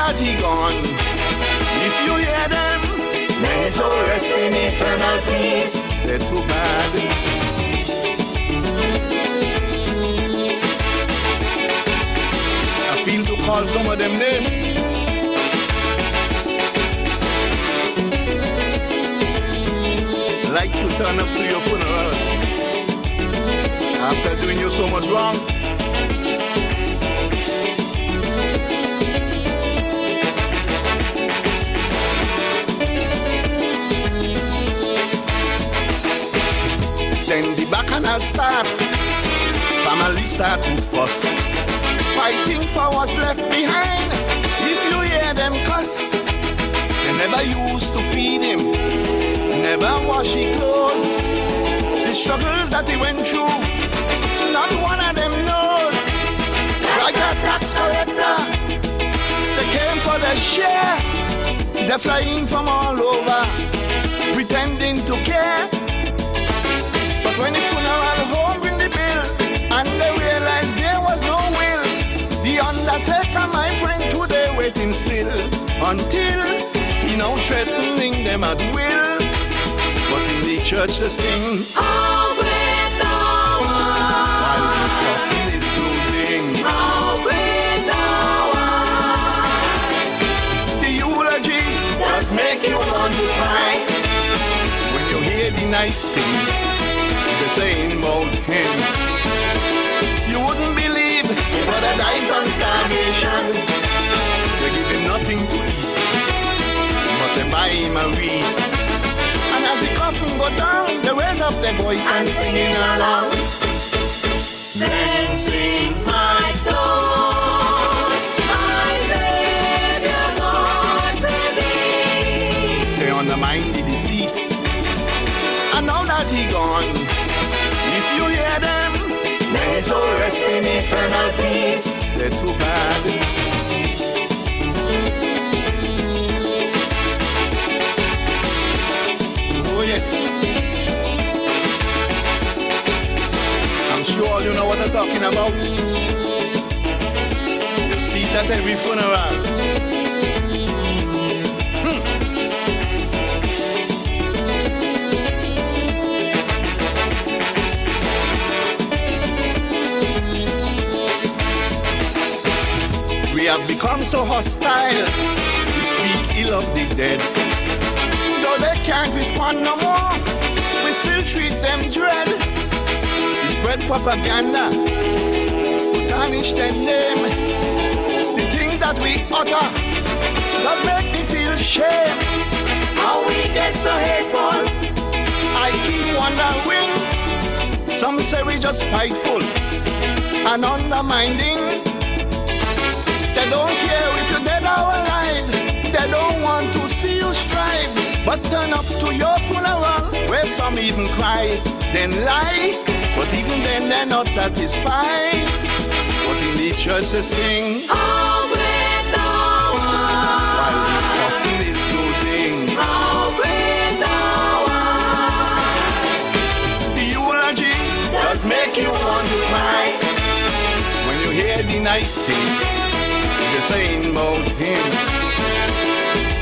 that he gone. If you hear them, may his soul rest in eternal peace. They're too bad. I feel to call some of them names. Like to turn up to your funeral after doing you so much wrong. Then the bacchanal start, family start to fuss, fighting for what's left behind. If you hear them cuss, they never used to feed him, never wash his clothes. The struggles that he went through, not one of them knows. Like a tax collector, they came for their share. They're flying from all over, pretending to care. But when the funeral home bring the bill, and they realized there was no will, the undertaker, my friend, today waiting still, until he now threatening them at will. But in the church they sing, open the wall, while the coffin is closing. open the wall. The eulogy does make you want to cry when you hear the nice things they're saying about him. You wouldn't believe he would have died from starvation. They give him nothing to eat, but they buy him a weed. And as the coffin go down, they raise up their voice and singing along. Then sings my soul, my Savior God to thee. They undermine the deceased, and now that he gone, if you hear them, may his soul rest in eternal peace. They're too bad. Oh yes, I'm sure you know what I'm talking about. You see it at every funeral. We have become so hostile, we speak ill of the dead. Though they can't respond no more, we still treat them dread. We spread propaganda to tarnish their name. The things that we utter does make me feel shame. How we get so hateful, I keep wondering. Some say we just spiteful and undermining. They don't care if you're dead or alive. They don't want to see you strive, but turn up to your funeral where some even cry, then lie. But even then they're not satisfied. But in the church they sing, Open the wall, while the coffin is closing. open the wall. The eulogy does make you want to cry when you hear the nice things they're saying about him.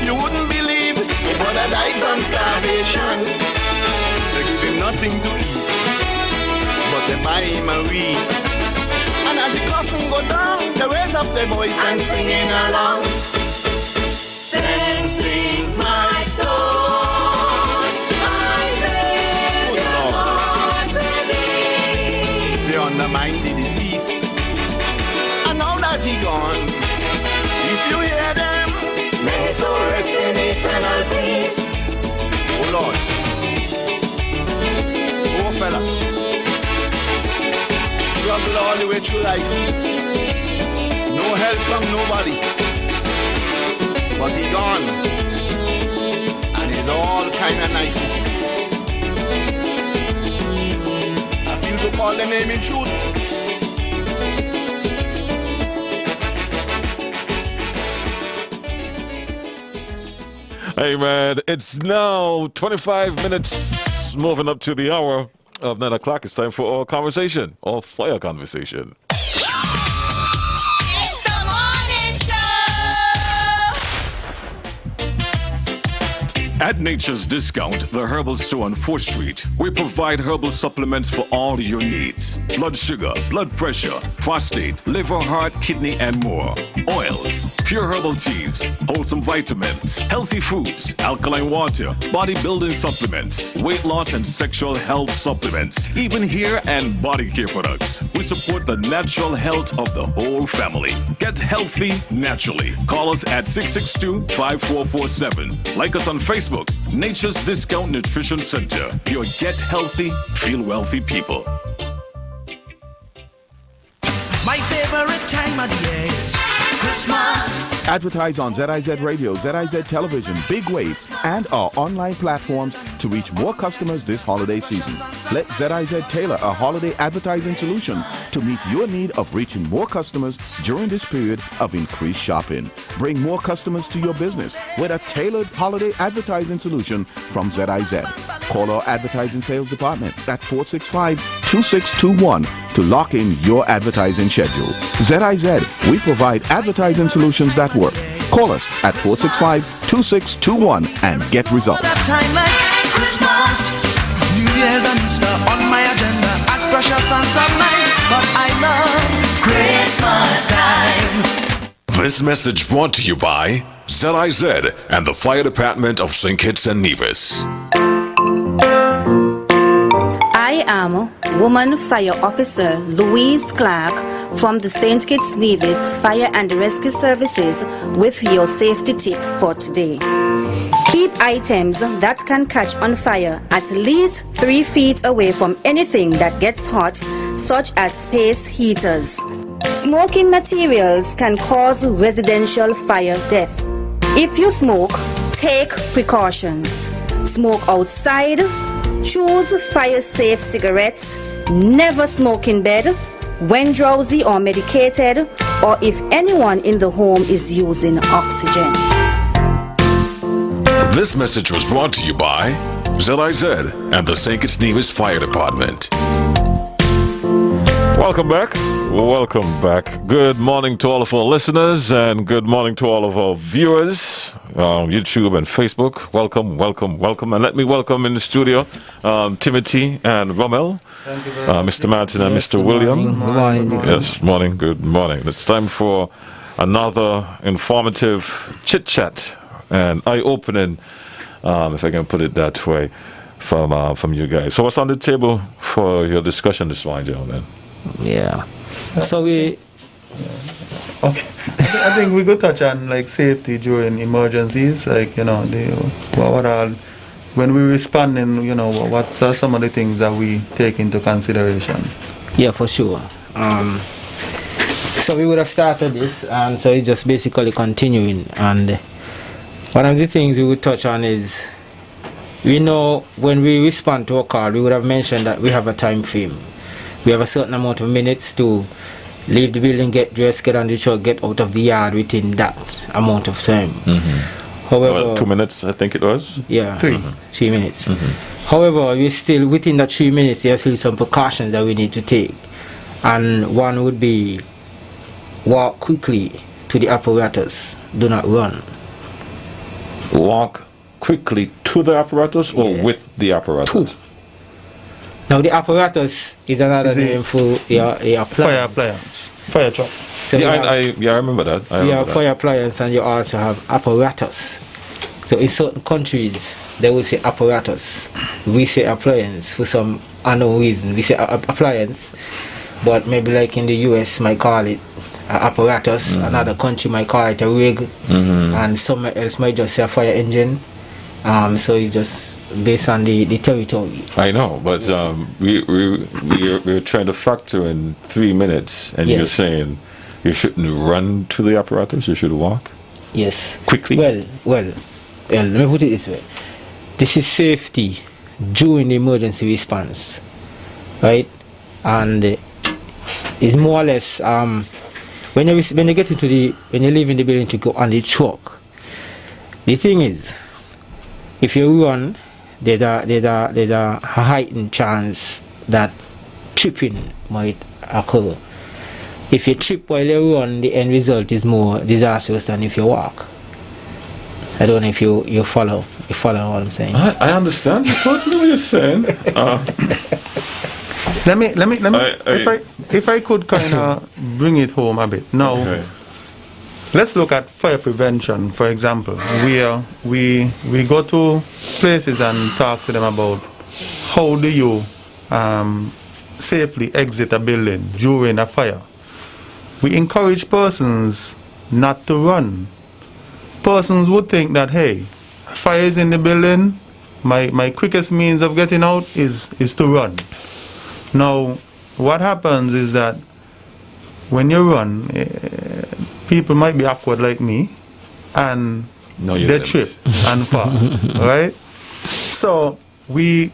You wouldn't believe he would have died from starvation. They give him nothing to eat, but they buy him a weed. And as the coffin go down, they raise up their voice and singing along. Then sings my soul, my Savior God to thee. They undermine the deceased, and now that he gone, if you hear them, may his soul rest in eternal peace. Oh Lord, oh fella, struggle all the way through life, no help from nobody, but he gone, and it's all kind of niceness. I feel to call the name in truth. Hey man, it's now 25 minutes moving up to the hour of 9 o'clock. It's time for our conversation, our fire conversation. It's the morning show. At Nature's Discount, the herbal store on 4th Street, we provide herbal supplements for all your needs. Blood sugar, blood pressure, prostate, liver, heart, kidney, and more. Oils, pure herbal teas, wholesome vitamins, healthy foods, alkaline water, bodybuilding supplements, weight loss and sexual health supplements, even hair and body care products. We support the natural health of the whole family. Get healthy naturally. Call us at 662-5447. Like us on Facebook, Nature's Discount Nutrition Center. Your get healthy, feel wealthy people. My favorite time of the year is Christmas. Advertise on ZIZ Radio, ZIZ Television, Big Wave, and our online platforms to reach more customers this holiday season. Let ZIZ tailor a holiday advertising solution to meet your need of reaching more customers during this period of increased shopping. Bring more customers to your business with a tailored holiday advertising solution from ZIZ. Call our advertising sales department at 465-2621 to lock in your advertising schedule. ZIZ, we provide advertising solutions that work. Call us at 465-2621 and get results. That time like Christmas, New Year's and Easter on my agenda as precious and some night, but I love Christmas time. This message brought to you by ZIZ and the Fire Department of St. Kitts and Nevis. I am Woman Fire Officer Louise Clark from the St. Kitts Nevis Fire and Rescue Services with your safety tip for today. Keep items that can catch on fire at least 3 feet away from anything that gets hot, such as space heaters. Smoking materials can cause residential fire death. If you smoke, take precautions. Smoke outside. Choose fire-safe cigarettes. Never smoke in bed, when drowsy or medicated, or if anyone in the home is using oxygen. This message was brought to you by ZIZ and the St. Kitts Nevis Fire Department. Welcome back. Welcome back. Good morning to all of our listeners and good morning to all of our viewers on YouTube and Facebook. Welcome, welcome, welcome. And let me welcome in the studio Timothy and Rommel, Mr. Martin and Mr. William. Good morning. Yes, morning, good morning. It's time for another informative chit-chat and eye-opening, if I can put it that way, from you guys. So what's on the table for your discussion this morning, gentlemen? Yeah. So we. Okay. I think we could touch on like safety during emergencies, like what are when we responding, what are some of the things that we take into consideration? Yeah, for sure. So we would have started this, and so it's just basically continuing. And one of the things we would touch on is, we know when we respond to a call, we would have mentioned that we have a time frame. We have a certain amount of minutes to leave the building, get dressed, get on the truck, get out of the yard within that amount of time. Mm-hmm. However, 2 minutes, I think it was. Yeah, 3 3 minutes. Mm-hmm. However, we still within that 3 minutes. There are still some precautions that we need to take, and one would be walk quickly to the apparatus. Do not run. Walk quickly to the apparatus or with the apparatus? Now the apparatus is another name for your appliance. Fire truck. So Yeah, I remember that. you have fire appliance and you also have apparatus. So in certain countries they will say apparatus. We say appliance for some unknown reason. We say appliance, but maybe like in the US might call it apparatus. Mm-hmm. Another country might call it a rig, and somewhere else might just say a fire engine. So it's just based on the territory. I know, but we're trying to factor in 3 minutes, and Yes. you're saying you shouldn't run to the apparatus, you should walk Yes. quickly? Well, let me put it this way. This is safety during the emergency response, right? And it's more or less when you get into when you leave in the building to go on the truck. The thing is, if you run, there's a heightened chance that tripping might occur. If you trip while you run, the end result is more disastrous than if you walk. I don't know if you follow. You follow what I'm saying? I understand totally what you're saying. Let me. I- If I could kind of bring it home a bit. Now, Okay. let's look at fire prevention, for example. We go to places and talk to them about how do you safely exit a building during a fire. We encourage persons not to run. Persons would think that, hey, fire is in the building, my quickest means of getting out is to run. Now, what happens is that when you run, people might be awkward like me, and No, you they didn't. trip and fall, right? So with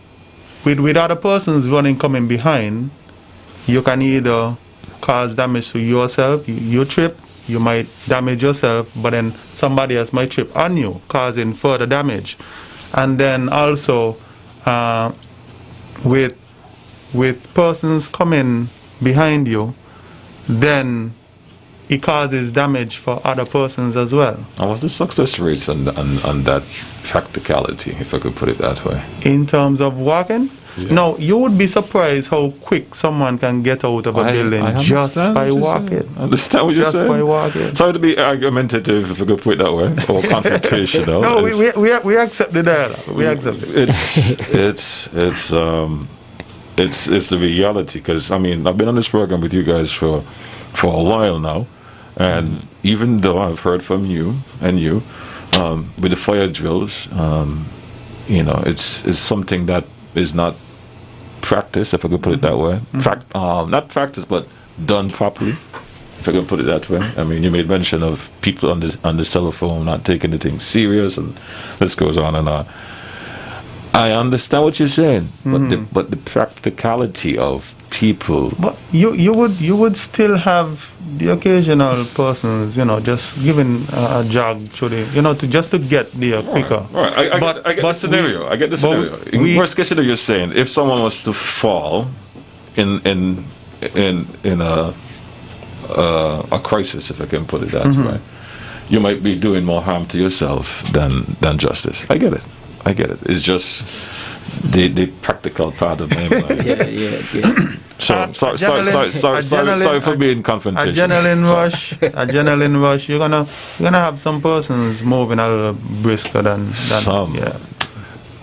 other persons running coming behind, you can either cause damage to yourself, you trip, you might damage yourself, but then somebody else might trip on you, causing further damage. And then also with persons coming behind you, then it causes damage for other persons as well. And what's the success rates on that practicality, if I could put it that way? In terms of walking, no, you would be surprised how quick someone can get out of a building I just understand by what you're walking. saying. I understand what you're Just saying. by walking. Sorry to be argumentative, if I could put it that way, or confrontational. No, It's- we accept the dialogue. We accept it. It's the reality, because I mean, I've been on this program with you guys for a while now, and even though I've heard from you with the fire drills, it's something that is not practiced, if I could put it that way. Not practiced, but done properly, if I could put it that way. I mean, you made mention of people on the telephone not taking the thing serious, and this goes on and on. I understand what you're saying, but the practicality of people. But you would still have the occasional persons, just giving a jog through the, to get there quicker. All right, I get the scenario. I get the scenario. In worst case scenario, you're saying if someone was to fall in a crisis, if I can put it that way, you might be doing more harm to yourself than justice. I get it. It's just the practical part of my mind. Yeah. So sorry for being confrontational. Adrenaline rush. You're gonna have some persons moving a little brisker than Some. yeah.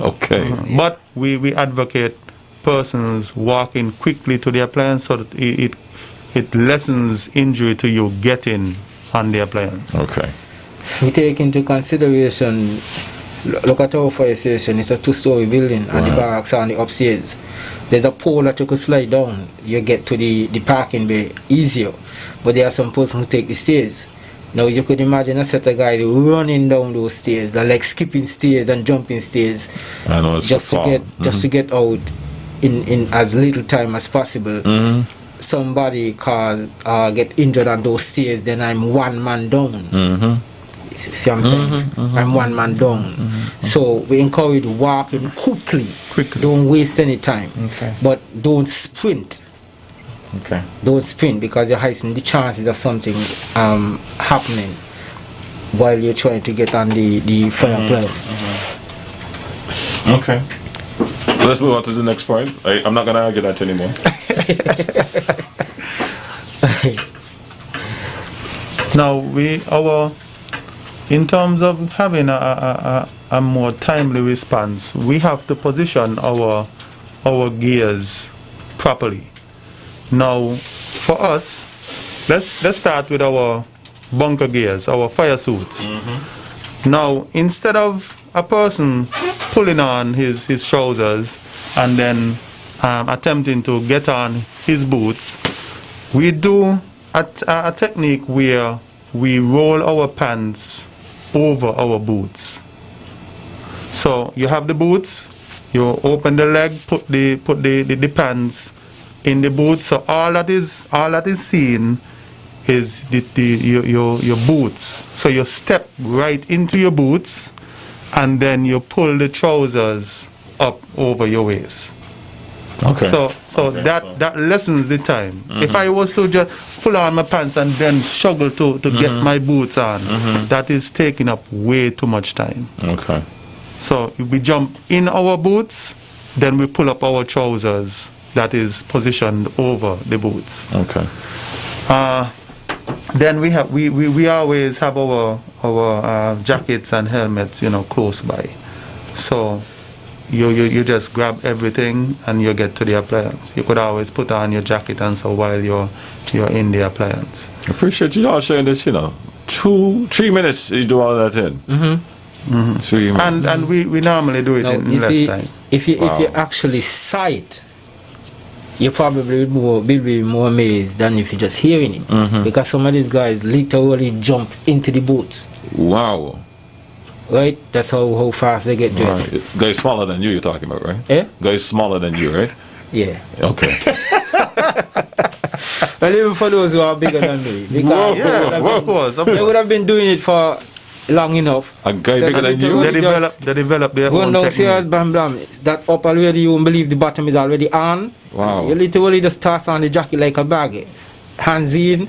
Okay. But we advocate persons walking quickly to the appliance so that it lessens injury to you getting on the appliance. Okay. We take into consideration, look at our fire station, it's a 2-story building, and the barracks are on the upstairs. There's a pole that you could slide down, you get to the parking bay easier, but there are some persons who take the stairs. Now you could imagine a set of guys running down those stairs, they're like skipping stairs and jumping stairs, I know, it's just to get out in as little time as possible. Somebody get injured on those stairs, then I'm one man down. See what I'm saying? I'm one man down. So we encourage walking quickly. Don't waste any time. Okay. But don't sprint. Okay. Don't sprint, because you're heightening the chances of something happening while you're trying to get on the fire appliance. Okay. So let's move on to the next point. I'm not going to argue that anymore. Now in terms of having a more timely response, we have to position our gears properly. Now, for us, let's start with our bunker gears, our fire suits. Now, instead of a person pulling on his trousers and then attempting to get on his boots, we do a technique where we roll our pants over our boots. So you have the boots, you open the leg, put the pants in the boots. So all that is seen is your boots. So you step right into your boots, and then you pull the trousers up over your waist. Okay. So that lessens the time. If I was to just pull on my pants and then struggle to get my boots on, that is taking up way too much time. Okay. So we jump in our boots, then we pull up our trousers that is positioned over the boots. Okay. Then we always have our jackets and helmets, close by. So you just grab everything and you get to the appliance. You could always put on your jacket and so while you're in the appliance. I appreciate you all sharing this, 3 minutes you do all that in. Mm-hmm. 3 minutes. And we normally do it Now, in you less see, time. if you actually sight, you probably will be more amazed than if you're just hearing it. Mm-hmm. Because some of these guys literally jump into the boats. Wow. Right? That's how fast they get dressed. Right. Guys smaller than you're talking about, right? Eh? Guys smaller than you, right? Yeah. Okay. Well, even for those who are bigger than me. Because Of course. they would have been doing it for long enough. A guy So bigger than you? They develop their Going own downstairs, technique. bam, bam. It's that up already, you won't believe the bottom is already on. Wow. You literally just toss on the jacket like a bag. Hands in,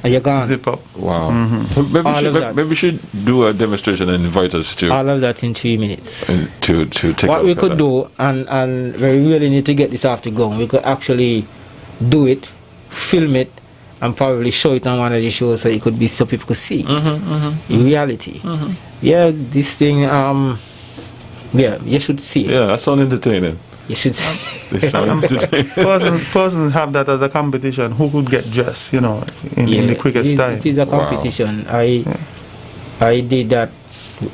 and you're gone. Zip up. Wow. All of that. Maybe we should do a demonstration and invite us to All of that in 3 minutes. to take a What we look at could that. do, and we really need to get this off the ground, we could actually do it, film it, and probably show it on one of the shows so it could be so people could see in reality. Yeah, this thing, you should see it. Yeah, that sounds entertaining. You should see. They sound entertaining. Person have that as a competition. Who could get dressed, in the quickest time. It is a competition. I did that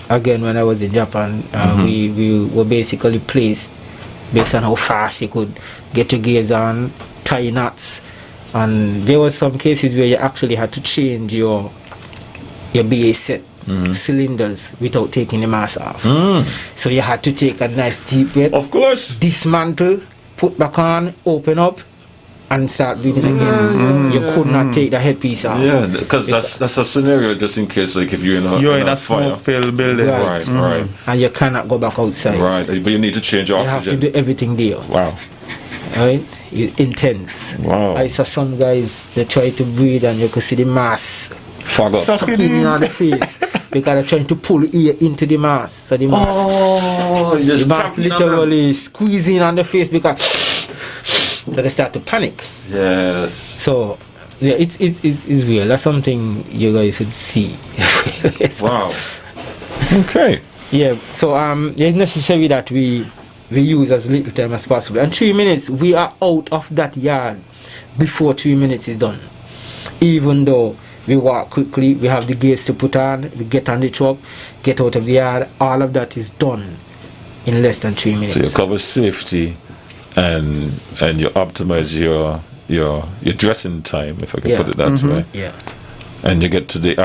again when I was in Japan. We were basically placed based on how fast you could get your gears on, tie knots, and there were some cases where you actually had to change your BA set cylinders without taking the mass off. So you had to take a nice deep breath, Of course. dismantle, put back on, open up, and start breathing again. You could not take the headpiece off. Yeah, because that's a scenario just in case, like if you're in a fire. smoke-filled building. Right, right, And you cannot go back outside. right. But you need to change your You have to oxygen. do everything there. Wow. Right? Intense. Wow. I saw some guys, they try to breathe and you could see the mass Fog up. sucking in on the face because they're trying to pull air into the mass. So the mass, Oh, you just the mass literally squeezing on the face because so they start to panic. Yes. So yeah, it's real. That's something you guys should see. Wow. Okay. Yeah. So it's necessary that we use as little time as possible. And 3 minutes, we are out of that yard before 3 minutes is done. Even though we walk quickly, we have the gears to put on, we get on the truck, get out of the yard, all of that is done in less than 3 minutes. So you cover safety, and you optimize your dressing time, if I can put it that way. Yeah. And you get to the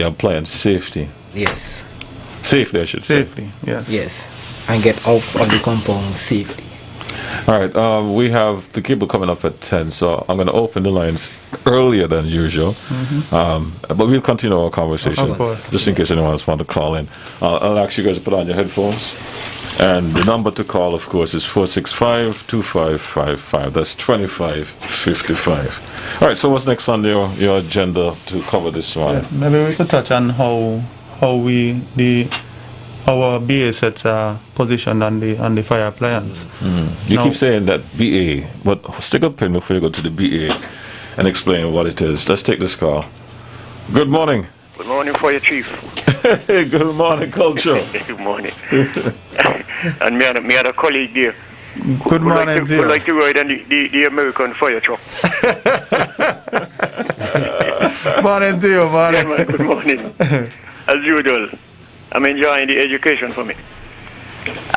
appliance safety. Yes. Safely, I should say. Safely, yes. Yes. And get out of the compound safely. All right, we have the cable coming up at 10, so I'm going to open the lines earlier than usual. But we'll continue our conversation, Of course. just in case anyone else wants to call in. I'll ask you guys to put on your headphones. And the number to call, of course, is 465-2555. That's 2555. All right, so what's next on your agenda to cover this one? Maybe we could touch on how our BA sets are positioned on the fire appliance. You No. keep saying that BA, but stick a pin before you go to the BA and explain what it is. Let's take this call. Good morning. Good morning for your chief. Good morning, culture. Good morning. And me and a colleague there. Good morning to Would you. like to ride on the American fire truck. Morning to you, Yeah, morning. man, good morning. As usual, I'm enjoying the education for me.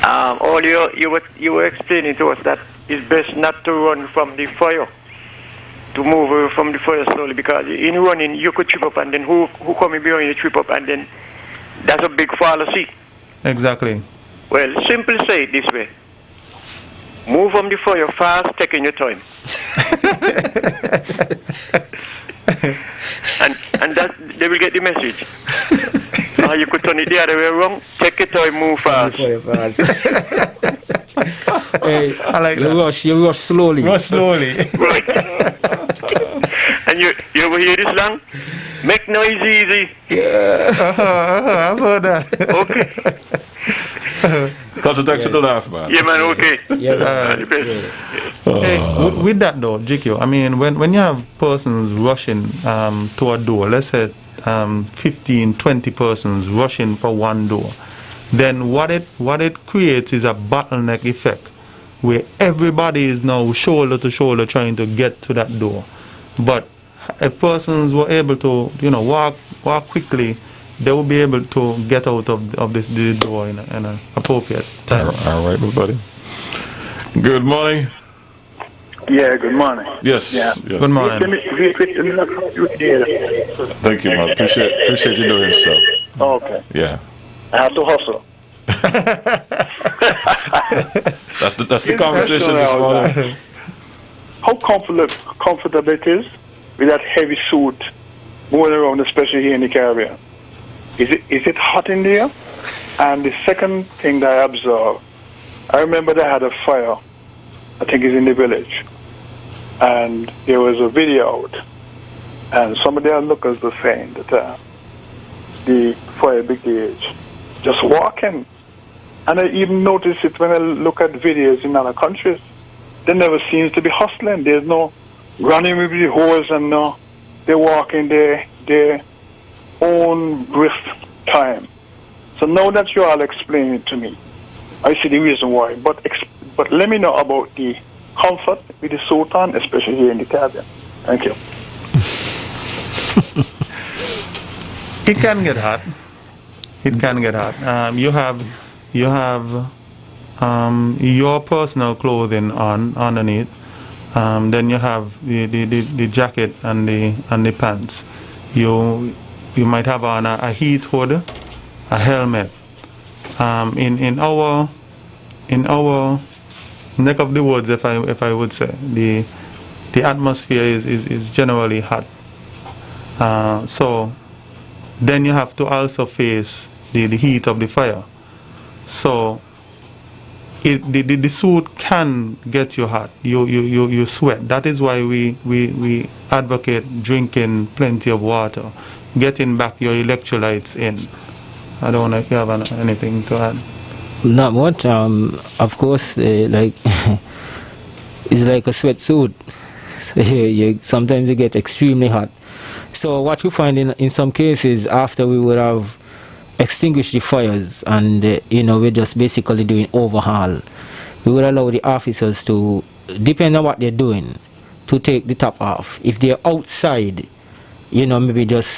All you were explaining to us that it's best not to run from the fire, to move away from the fire slowly, because in running you could trip up, and then who coming behind you trip up, and then that's a big fallacy. Exactly. Well, simply say it this way. Move from the fire fast, taking your time. and that they will get the message. You could turn it the other way around. Take your time, move fast. Hey, I like you that. rush slowly. Rush slowly. Right. And you ever hear this song? Make noise easy. I've heard that. Okay. Culture, thanks for the laugh, man. Yeah, man, okay. Yeah, The best. Hey, with that though, GQ, I mean, when you have persons rushing to a door, let's say 15, 20 persons rushing for one door, then what it creates is a bottleneck effect where everybody is now shoulder to shoulder trying to get to that door. But if persons were able to, walk quickly, they will be able to get out of this door in an appropriate time. All right, everybody. Good morning. Yeah, good morning. Yes. Yeah. Yes. Good morning. Thank you, man. Appreciate you doing so. Okay. Yeah. I have to hustle. That's the conversation this morning. How comfortable it is with that heavy suit going around, especially here in the Caribbean? Is it hot in there? And the second thing that I observed, I remember they had a fire, I think it's in the village, and there was a video out, and some of the onlookers were saying that the fire brigade just walking. And I even notice it when I look at videos in other countries. There never seems to be hustling. There's no running with the hose, and no, they're walking their own brisk time. So now that you all explain it to me, I see the reason why. But let me know about the comfort with the Sultan, especially here in the Caribbean. Thank you. It can get hot. It can get hot. You have your personal clothing on underneath. Then you have the jacket and the pants. You might have on a heat hood, a helmet. In our neck of the woods, if I would say, the atmosphere is generally hot. So then you have to also face the heat of the fire. So the suit can get you hot. You sweat. That is why we advocate drinking plenty of water, getting back your electrolytes in. I don't know if you have anything to add. Not much. Of course, like it's like a sweatsuit. Sometimes you get extremely hot. So what you find in some cases, after we would have extinguished the fires and we're just basically doing overhaul, we would allow the officers to, depending on what they're doing, to take the top off. If they're outside, maybe just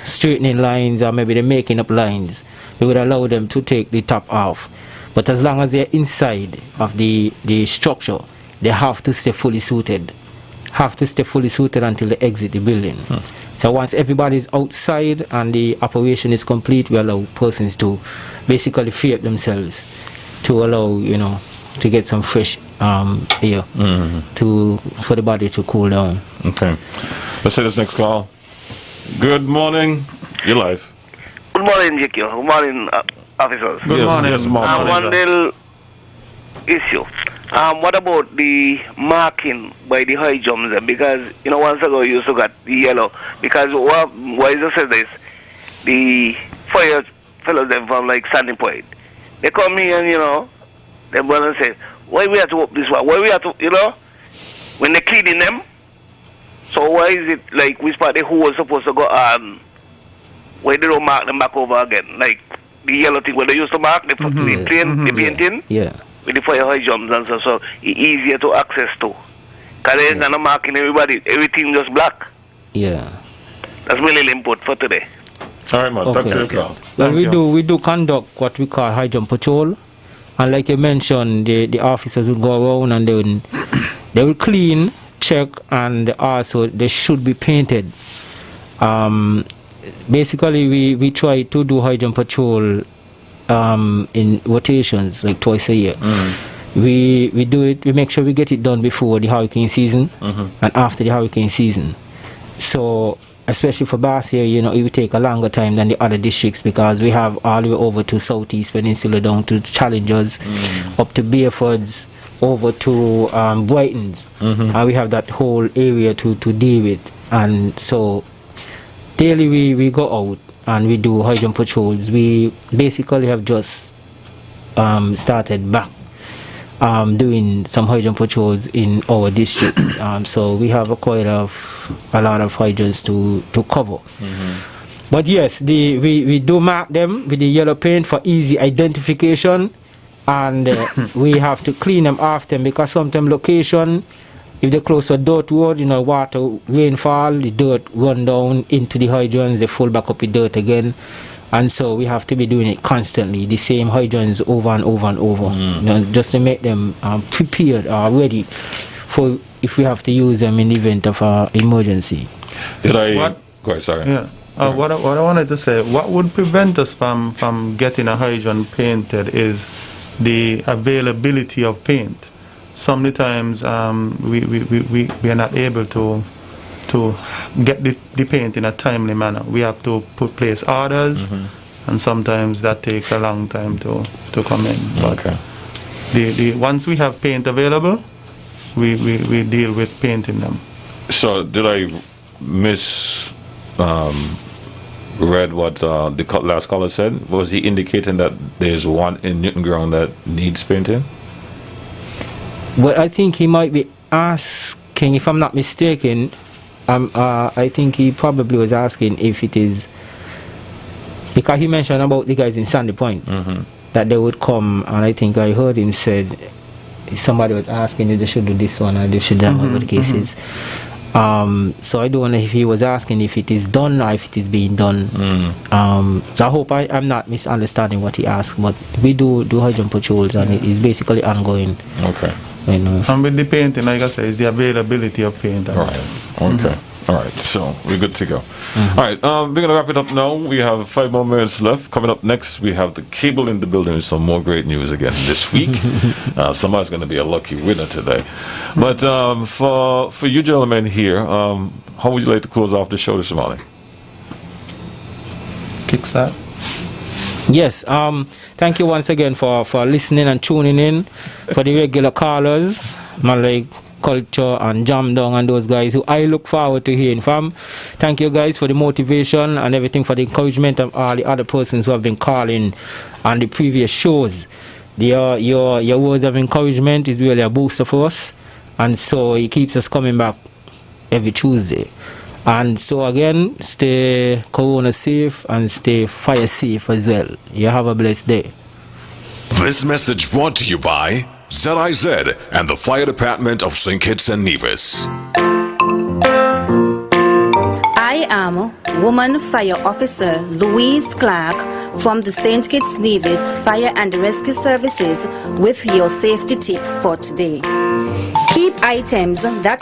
straightening lines, or maybe they're making up lines, we would allow them to take the top off. But as long as they're inside of the structure, they have to stay fully suited. Until they exit the building. So once everybody's outside and the operation is complete, we allow persons to basically free up themselves to allow, to get some fresh air for the body to cool down. Okay. Let's say this next call. Good morning. You're live. Good morning, GQ. Good morning, officers. Good morning. Yes, morning. One little issue. What about the marking by the high jumps? Because, once ago you used to get the yellow. Because why I just said this, the fire fellows them from like Standing Point, they come here and, they brother say, why we have to open this one? Why we have to, when they're cleaning them? So why is it like we spot the who was supposed to go on, why they don't mark them back over again? Like the yellow thing where they used to mark, the painting? Yeah. With the fire high jumps and stuff, so it's easier to access to. Because they're not marking everything just black. Yeah. That's really input for today. All right, man. Thanks for your call. Well, we do conduct what we call high jump patrol, and like you mentioned, the officers will go around and they will clean, check, and also they should be painted. Basically, we try to do high jump patrol in rotations, like twice a year. We do it. We make sure we get it done before the hurricane season and after the hurricane season. So, especially for Bass here, it will take a longer time than the other districts because we have all the way over to Southeast Peninsula, down to Challengers, up to Bearfords, over to Brightons, and we have that whole area to deal with. And so, daily we go out and we do high jump patrols. We basically have just started back doing some hydrant patrols in our district. So we have quite a lot of hydrants to cover. But yes, we do mark them with the yellow paint for easy identification, and we have to clean them often because sometimes location, if they're close to dirt road, water, rainfall, the dirt run down into the hydrants, they fall back up with dirt again. And so we have to be doing it constantly, the same hydrants over and over and over, just to make them prepared or ready for if we have to use them in the event of an emergency. Go ahead, sorry. Yeah. What I wanted to say, what would prevent us from getting a hydrant painted is the availability of paint. Sometimes we are not able to get the paint in a timely manner. We have to place orders, and sometimes that takes a long time to come in. But once we have paint available, we deal with painting them. So did I read what the last caller said? Was he indicating that there's one in Newton Ground that needs painting? Well, I think he might be asking, if I'm not mistaken, I think he probably was asking if it is, because he mentioned about the guys in Sandy Point, that they would come, and I think I heard him said somebody was asking if they should do this one or they should do whatever the case is. So I don't know if he was asking if it is done or if it is being done. So I hope I'm not misunderstanding what he asked, but we do hydrant patrols, and it is basically ongoing. Okay. And with the painting, like I said, is the availability of paint. All right. Okay. All right. So we're good to go. All right. We're going to wrap it up now. We have 5 more minutes left. Coming up next, we have the cable in the building with some more great news again this week. Somebody's going to be a lucky winner today. But for you gentlemen here, how would you like to close off the show this morning? Kickstart. Yes. Thank you once again for listening and tuning in. For the regular callers, Malay Culture and Jam Dong and those guys who I look forward to hearing from. Thank you guys for the motivation and everything, for the encouragement of all the other persons who have been calling on the previous shows. Your words of encouragement is really a booster for us, and so it keeps us coming back every Tuesday. And so again, stay corona safe and stay fire safe as well. You have a blessed day. This message brought to you by ZIZ and the Fire Department of St. Kitts and Nevis. I am Woman Fire Officer Louise Clark from the St. Kitts Nevis Fire and Rescue Services with your safety tip for today. Keep items that